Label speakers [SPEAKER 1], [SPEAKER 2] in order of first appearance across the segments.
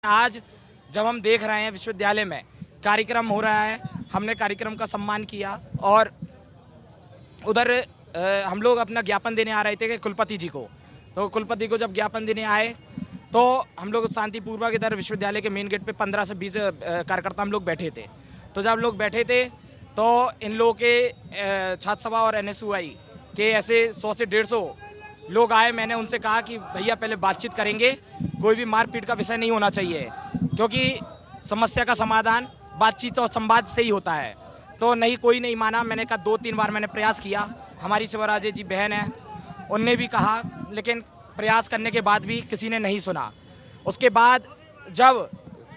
[SPEAKER 1] आज जब हम देख रहे हैं विश्वविद्यालय में कार्यक्रम हो रहा है, हमने कार्यक्रम का सम्मान किया और उधर हम लोग अपना ज्ञापन देने आ रहे थे कि कुलपति जी को। तो कुलपति को जब ज्ञापन देने आए तो हम लोग शांतिपूर्वक इधर विश्वविद्यालय के मेन गेट पे 15 से 20 कार्यकर्ता हम लोग बैठे थे। तो जब लोग बैठे थे तो इन लोगों के छात्र सभा और NSUI के ऐसे 100 से 150 लोग आए। मैंने उनसे कहा कि भैया पहले बातचीत करेंगे, कोई भी मारपीट का विषय नहीं होना चाहिए, क्योंकि समस्या का समाधान बातचीत और संवाद से ही होता है। तो कोई नहीं माना। मैंने कहा 2-3 बार मैंने प्रयास किया। हमारी शिवराजे जी बहन है, उनने भी कहा, लेकिन प्रयास करने के बाद भी किसी ने नहीं सुना। उसके बाद जब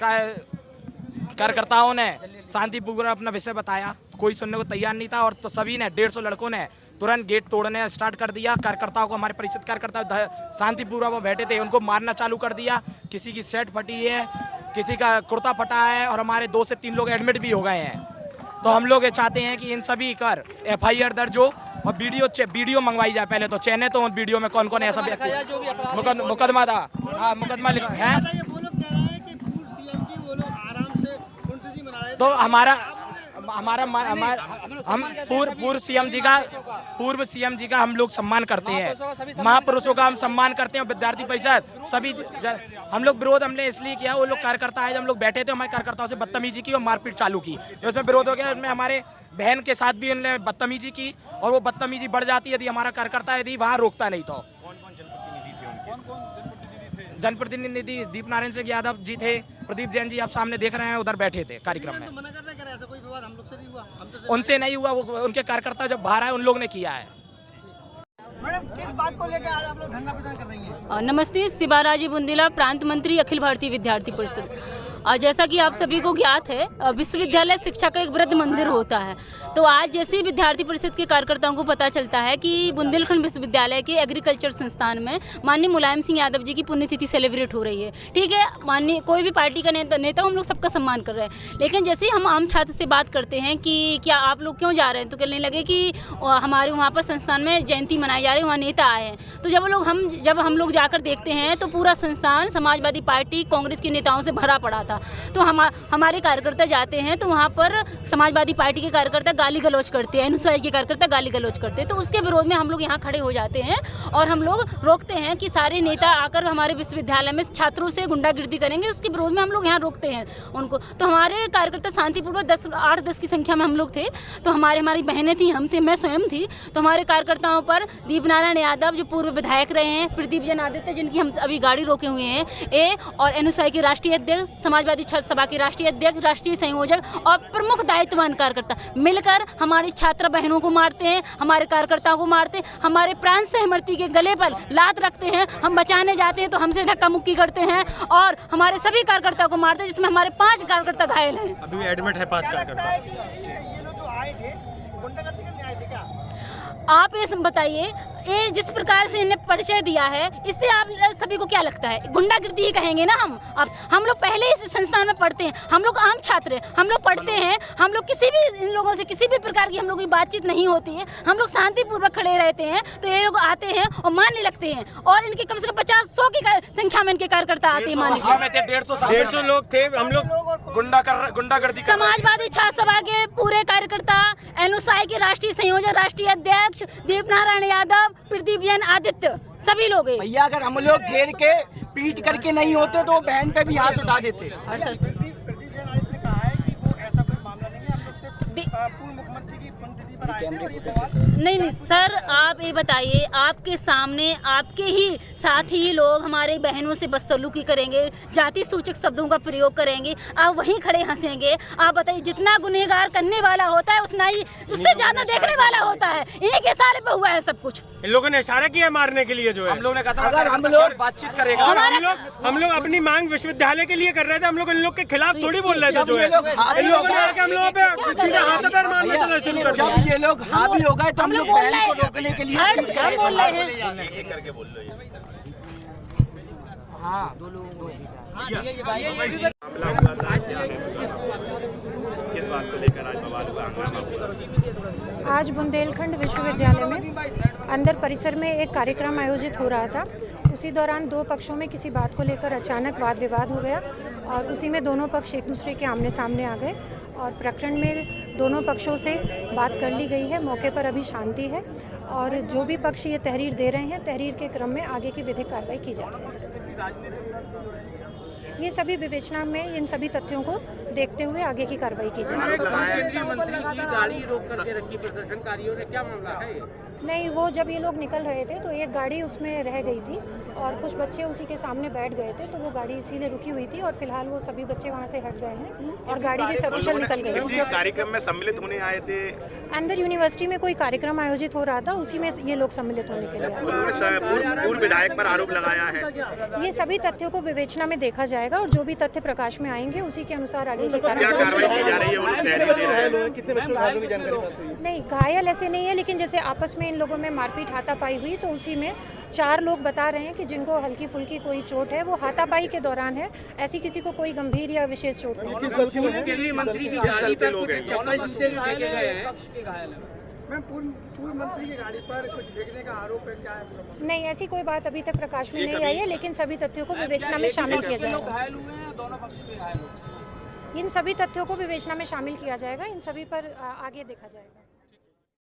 [SPEAKER 1] कार्यकर्ताओं ने शांतिपूर्वक अपना विषय बताया, कोई सुनने को तैयार नहीं था और तो सभी ने 150 लड़कों ने तुरंत गेट तोड़ने स्टार्ट कर दिया। कार्यकर्ताओं को, हमारे परिषद कार्यकर्ता शांतिपूर्वक वो बैठे थे, उनको मारना चालू कर दिया। किसी की शर्ट फटी है, किसी का कुर्ता फटा है और हमारे 2 से 3 लोग एडमिट भी हो गए हैं। तो हम लोग ये चाहते हैं कि इन सभी कर FIR दर्ज हो और वीडियो मंगवाई जाए। पहले तो चैन है, तो वीडियो में कौन कौन ऐसा मुकदमा था, हाँ मुकदमा लिखा है। तो हम पूर्व CM जी का हम लोग सम्मान करते हैं, महापुरुषों का हम सम्मान करते हैं। विद्यार्थी परिषद सभी हम लोग विरोध हमने इसलिए किया, वो लोग कार्यकर्ता आए, जब हम लोग बैठे थे हमारे कार्यकर्ताओं से बदतमीजी की और मारपीट चालू की। जो उसमें विरोध हो गया, उसमें हमारे बहन के साथ भी उन्होंने बदतमीजी की और वो बदतमीजी बढ़ जाती यदि हमारा कार्यकर्ता यदि वहाँ रोकता नहीं तो। जनप्रतिनिधि दीप नारायण सिंह यादव जी थे, प्रदीप जैन जी आप सामने देख रहे हैं, उधर बैठे थे कार्यक्रम में। उनसे नहीं हुआ, वो उनके कार्यकर्ता जब बाहर आए उन लोग ने किया है।
[SPEAKER 2] मैडम, किस बात को लेकर आज आप लोग धरना प्रदर्शन कर रही हैं?
[SPEAKER 3] नमस्ते, शिवाराजी बुंदेला, प्रांत मंत्री, अखिल भारतीय विद्यार्थी परिषद। जैसा कि आप सभी को ज्ञात है, विश्वविद्यालय शिक्षा का एक वृद्ध मंदिर होता है। तो आज जैसे ही विद्यार्थी परिषद के कार्यकर्ताओं को पता चलता है कि बुंदेलखंड विश्वविद्यालय के एग्रीकल्चर संस्थान में माननीय मुलायम सिंह यादव जी की पुण्यतिथि सेलिब्रेट हो रही है, ठीक है, माननीय कोई भी पार्टी का नेता हम लोग सबका सम्मान कर रहे हैं। लेकिन जैसे ही हम आम छात्र से बात करते हैं कि क्या आप लोग क्यों जा रहे हैं, तो कहने लगे कि हमारे वहाँ पर संस्थान में जयंती मनाई जा रही है, वहाँ नेता आए हैं। तो जब हम लोग जाकर देखते हैं तो पूरा संस्थान समाजवादी पार्टी, कांग्रेस के नेताओं से भरा पड़ा था। तो हमारे कार्यकर्ता जाते हैं तो वहाँ पर समाजवादी पार्टी के कार्यकर्ता गाली गलौज करते हैं, NSUI के कार्यकर्ता गाली गलौज करते हैं। तो उसके विरोध में हम लोग यहाँ खड़े हो जाते हैं और हम लोग रोकते हैं कि सारे नेता आकर हमारे विश्वविद्यालय में छात्रों से गुंडागिर्दी करेंगे, उसके विरोध में हम लोग यहाँ रोकते हैं उनको। तो हमारे कार्यकर्ता शांतिपूर्वक 8-10 की संख्या में हम लोग थे। तो हमारी बहनें थी, हम थे, मैं स्वयं थी। तो हमारे कार्यकर्ताओं पर दीप नारायण यादव जो पूर्व विधायक रहे हैं, प्रदीप जैन आदित्य जिनकी हम अभी गाड़ी रोके हुए हैं, और NSUI के राष्ट्रीय अध्यक्ष, समाजवादी छात्र सभा के राष्ट्रीय अध्यक्ष, राष्ट्रीय संयोजक और प्रमुख दायित्ववान कार्यकर्ता मिलकर हमारी छात्र बहनों को मारते हैं, हमारे कार्यकर्ताओं को मारते हैं, हमारे प्राण सहमर्ती के गले पर लात रखते हैं। हम बचाने जाते हैं तो हमसे धक्का मुक्की करते हैं और हमारे सभी कार्यकर्ता को मारते हैं, जिसमें हमारे 5 कार्यकर्ता घायल हैं।
[SPEAKER 4] अभी एडमिट है 5 कार्यकर्ता।
[SPEAKER 2] ये लोग जो आए थे गुंडागर्दी करने आए थे क्या?
[SPEAKER 3] आप ये बताइए, ये जिस प्रकार से इन्हें परिचय दिया है, इससे आप सभी को क्या लगता है? गुंडागिर्दी ही कहेंगे ना हम। अब हम लोग पहले इस संस्थान में पढ़ते हैं, हम लोग आम छात्र हैं, हम लोग पढ़ते हैं, हम लोग किसी भी इन लोगों से किसी भी प्रकार की हम लोग की बातचीत नहीं होती है, हम लोग शांतिपूर्वक खड़े रहते हैं। तो ये लोग आते हैं और मारने लगते हैं और इनके कम से कम 50-100 की संख्या में इनके कार्यकर्ता आते हैं मारने के।
[SPEAKER 4] 150 लोग थे, हम लोग गुंडागर्दी।
[SPEAKER 3] समाजवादी छात्र सभा के पूरे कार्यकर्ता, NSUI के राष्ट्रीय संयोजक, राष्ट्रीय अध्यक्ष दीप नारायण यादव, प्रदीप जैन आदित्य, सभी लोग हैं।
[SPEAKER 5] भैया अगर हम लोग घेर के पीट करके नहीं होते तो बहन पे भी हाथ उठा देते।
[SPEAKER 2] प्रदीप जैन आदित्य ने कहा है कि वो ऐसा कोई मामला नहीं है, हम लोग सिर्फ पूर्व मुख्यमंत्री की पुण्यतिथि पर आए थे।
[SPEAKER 3] नहीं सर, आप ये बताइए, आपके सामने आपके ही साथी लोग हमारे बहनों से बदसलूकी करेंगे, जाति सूचक शब्दों का प्रयोग करेंगे, आप वहीं खड़े हंसेंगे। आप बताइए, जितना गुनहगार करने वाला होता है उतना ही उससे ज्यादा देखने वाला होता है। इन्हीं के इशारे पे हुआ है सब कुछ।
[SPEAKER 4] इन लोगों ने इशारा किया मारने के लिए, जो है
[SPEAKER 1] हम लोग ने कहा था
[SPEAKER 5] अगर हम लोग बातचीत करेंगे।
[SPEAKER 4] हम लोग अपनी मांग विश्वविद्यालय के लिए कर रहे थे, हम लोग इन लोग के खिलाफ थोड़ी बोल रहे थे। जो है इन लोगों ने आके हम लोगों पे सीधा हाथ पैर मारना चला शुरू कर दिया।
[SPEAKER 5] जब ये लोग हावी हो गए तो हम लोग बहन को रोकने के लिए
[SPEAKER 3] बोल रहे हैं।
[SPEAKER 4] एक करके बोल लो।
[SPEAKER 5] हाँ, 2 लोगों को
[SPEAKER 4] किस बात को लेकर आज बवाल हुआ?
[SPEAKER 6] आज बुंदेलखंड विश्वविद्यालय में अंदर परिसर में एक कार्यक्रम आयोजित हो रहा था। उसी दौरान दो पक्षों में किसी बात को लेकर अचानक वाद विवाद हो गया और उसी में दोनों पक्ष एक दूसरे के आमने सामने आ गए और प्रकरण में दोनों पक्षों से बात कर ली गई है। मौके पर अभी शांति है और जो भी पक्ष ये तहरीर दे रहे हैं, तहरीर के क्रम में आगे की विधिक कार्रवाई की जा रही है। ये सभी विवेचना में इन सभी तथ्यों को देखते हुए आगे की कार्रवाई की जाएगी।
[SPEAKER 7] केंद्रीय मंत्री की गाड़ी रोक करके रखी प्रदर्शनकारियों ने, क्या मामला है ये?
[SPEAKER 6] नहीं, वो जब ये लोग निकल रहे थे तो एक गाड़ी उसमें रह गई थी और कुछ बच्चे उसी के सामने बैठ गए थे, तो वो गाड़ी इसीलिए रुकी हुई थी और फिलहाल वो सभी बच्चे वहाँ से हट गए हैं और गाड़ी भी सकुशल निकल गई।
[SPEAKER 8] किसी कार्यक्रम में सम्मिलित होने आए थे?
[SPEAKER 6] अंदर यूनिवर्सिटी में कोई कार्यक्रम आयोजित हो रहा था, उसी में ये लोग सम्मिलित होने के लिए आए।
[SPEAKER 8] उन्होंने पूर्व विधायक पर आरोप लगाया है।
[SPEAKER 6] ये सभी तथ्यों को विवेचना में देखा जाएगा और जो भी तथ्य प्रकाश में आएंगे उसी के अनुसार आगे की
[SPEAKER 8] कार्रवाई की जा रही है।
[SPEAKER 2] कितने बच्चों घायलों की जानकारी?
[SPEAKER 6] नहीं, घायल ऐसे नहीं है, लेकिन जैसे आपस में इन लोगों में मारपीट हाथापाई हुई तो उसी में 4 लोग बता रहे हैं कि जिनको हल्की फुल्की कोई चोट है, वो हाथापाई के दौरान है, ऐसी किसी को कोई गंभीर या विशेष चोट नहीं।
[SPEAKER 7] केंद्रीय मंत्री की गाड़ी पर कुछ चप्पल जूते भी फेंके गए हैं।
[SPEAKER 2] मैम, पूर्व मंत्री की गाड़ी पर कुछ फेंकने का आरोप है, क्या है?
[SPEAKER 6] नहीं, ऐसी कोई बात अभी तक प्रकाश में नहीं आई है, लेकिन सभी तथ्यों को विवेचना में शामिल किया जाएगा। इन सभी तथ्यों को विवेचना में शामिल किया जाएगा, इन सभी पर आगे देखा जाएगा।